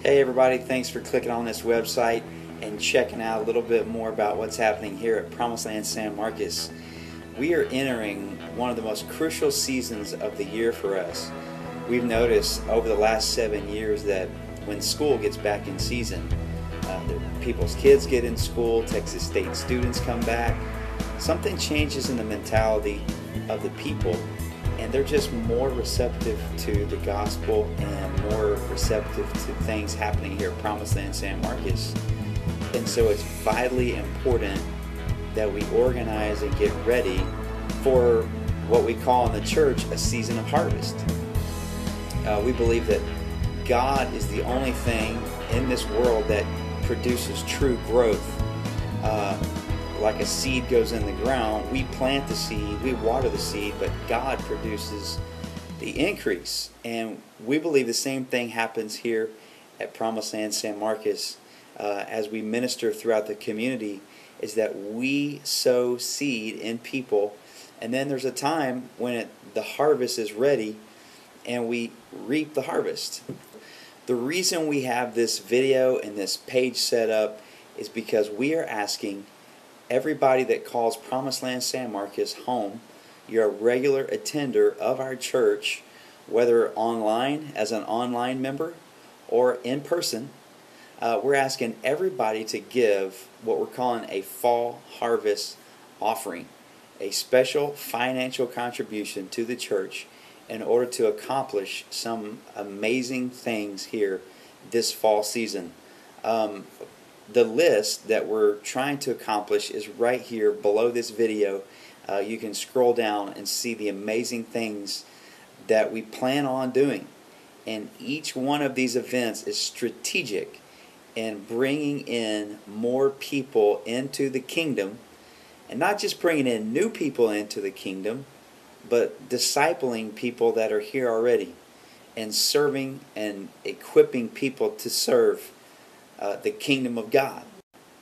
Hey everybody, thanks for clicking on this website and checking out a little bit more about what's happening here at Promised Land San Marcos. We are entering one of the most crucial seasons of the year for us. We've noticed over the last 7 years that when school gets back in season, people's kids get in school, Texas State students come back, something changes in the mentality of the people, and they're just more receptive to the gospel and more receptive to things happening here at Promised Land San Marcos. And so it's vitally important that we organize and get ready for what we call in the church a season of harvest. We believe that God is the only thing in this world that produces true growth. Like a seed goes in the ground, we plant the seed, we water the seed, but God produces the increase. And we believe the same thing happens here at Promised Land San Marcos as we minister throughout the community, is that we sow seed in people, and then there's a time when the harvest is ready and we reap the harvest. The reason we have this video and this page set up is because we are asking everybody that calls Promised Land San Marcos home, you're a regular attender of our church, whether online as an online member or in person, we're asking everybody to give what we're calling a fall harvest offering, a special financial contribution to the church in order to accomplish some amazing things here this fall season. The list that we're trying to accomplish is right here below this video. You can scroll down and see the amazing things that we plan on doing. And each one of these events is strategic in bringing in more people into the kingdom. And not just bringing in new people into the kingdom, but discipling people that are here already. And serving and equipping people to serve the kingdom of God.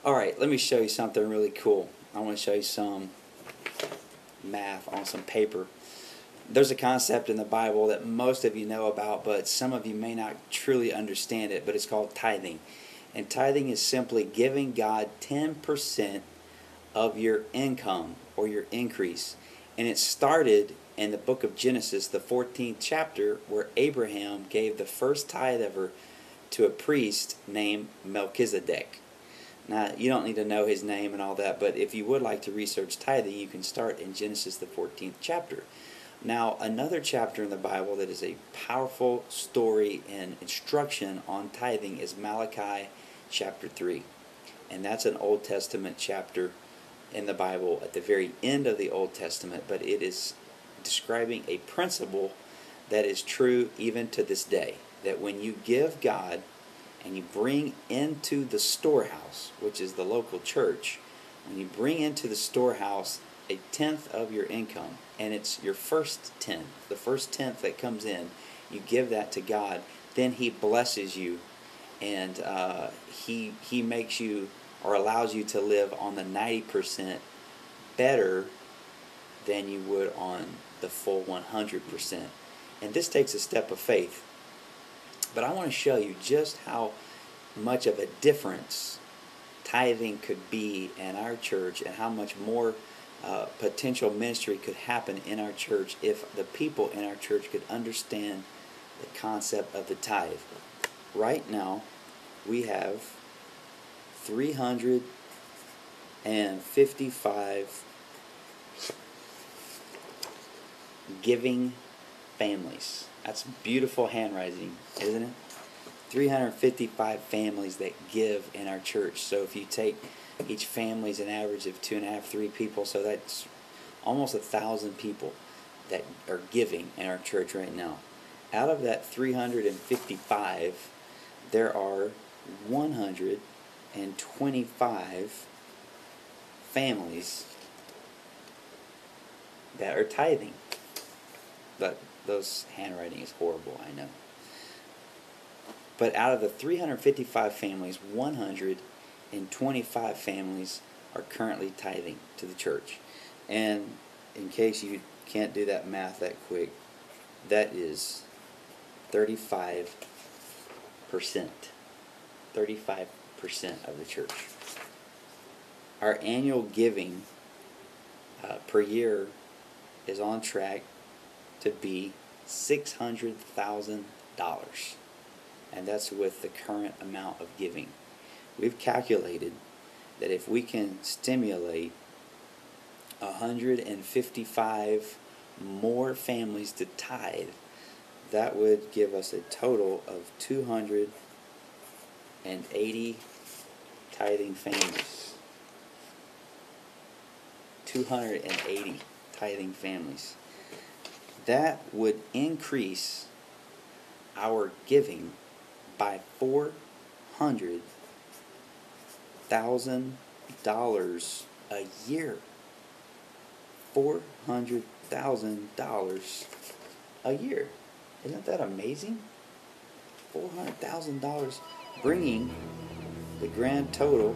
Alright, let me show you something really cool. I want to show you some math on some paper. There's a concept in the Bible that most of you know about, but some of you may not truly understand it, but it's called tithing. And tithing is simply giving God 10% of your income or your increase. And it started in the book of Genesis, the 14th chapter, where Abraham gave the first tithe ever to a priest named Melchizedek. Now, you don't need to know his name and all that, but if you would like to research tithing, you can start in Genesis, the 14th chapter. Now, another chapter in the Bible that is a powerful story and instruction on tithing is Malachi chapter 3. And that's an Old Testament chapter in the Bible at the very end of the Old Testament, but it is describing a principle that is true even to this day. That when you give God and you bring into the storehouse, which is the local church, when you bring into the storehouse a tenth of your income, and it's your first tenth, the first tenth that comes in, you give that to God, then He blesses you, and He makes you or allows you to live on the 90% better than you would on the full 100%. And this takes a step of faith. But I want to show you just how much of a difference tithing could be in our church, and how much more potential ministry could happen in our church if the people in our church could understand the concept of the tithe. Right now, we have 355 giving families. That's beautiful handwriting, isn't it? 355 families that give in our church. So if you take each family's an average of 2.5, 3 people, so that's almost 1,000 people that are giving in our church right now. Out of that 355, there are 125 families that are tithing. But those handwriting is horrible, I know. But out of the 355 families, 125 families are currently tithing to the church. And in case you can't do that math that quick, that is 35%. 35% of the church. Our annual giving per year is on track to be $600,000, and that's with the current amount of giving. We've calculated that if we can stimulate 155 more families to tithe, that would give us a total of 280 tithing families. 280 tithing families. That would increase our giving by $400,000 a year. $400,000 a year. Isn't that amazing? $400,000, bringing the grand total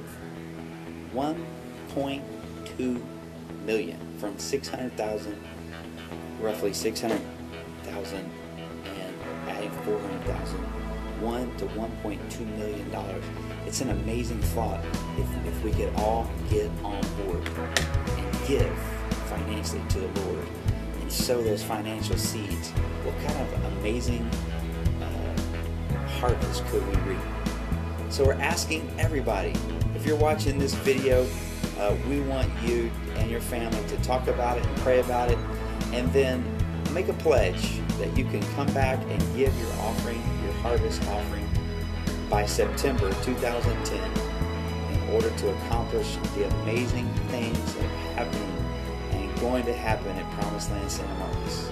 $1.2 million from 600,000, roughly 600,000, and adding 400,000, to $1.2 million. It's an amazing thought if we could all get on board and give financially to the Lord and sow those financial seeds. What kind of amazing harvest could we reap? So we're asking everybody, if you're watching this video, we want you and your family to talk about it and pray about it, and then make a pledge that you can come back and give your offering, your harvest offering, by September 2010 in order to accomplish the amazing things that are happening and going to happen at Promised Land San Marcos.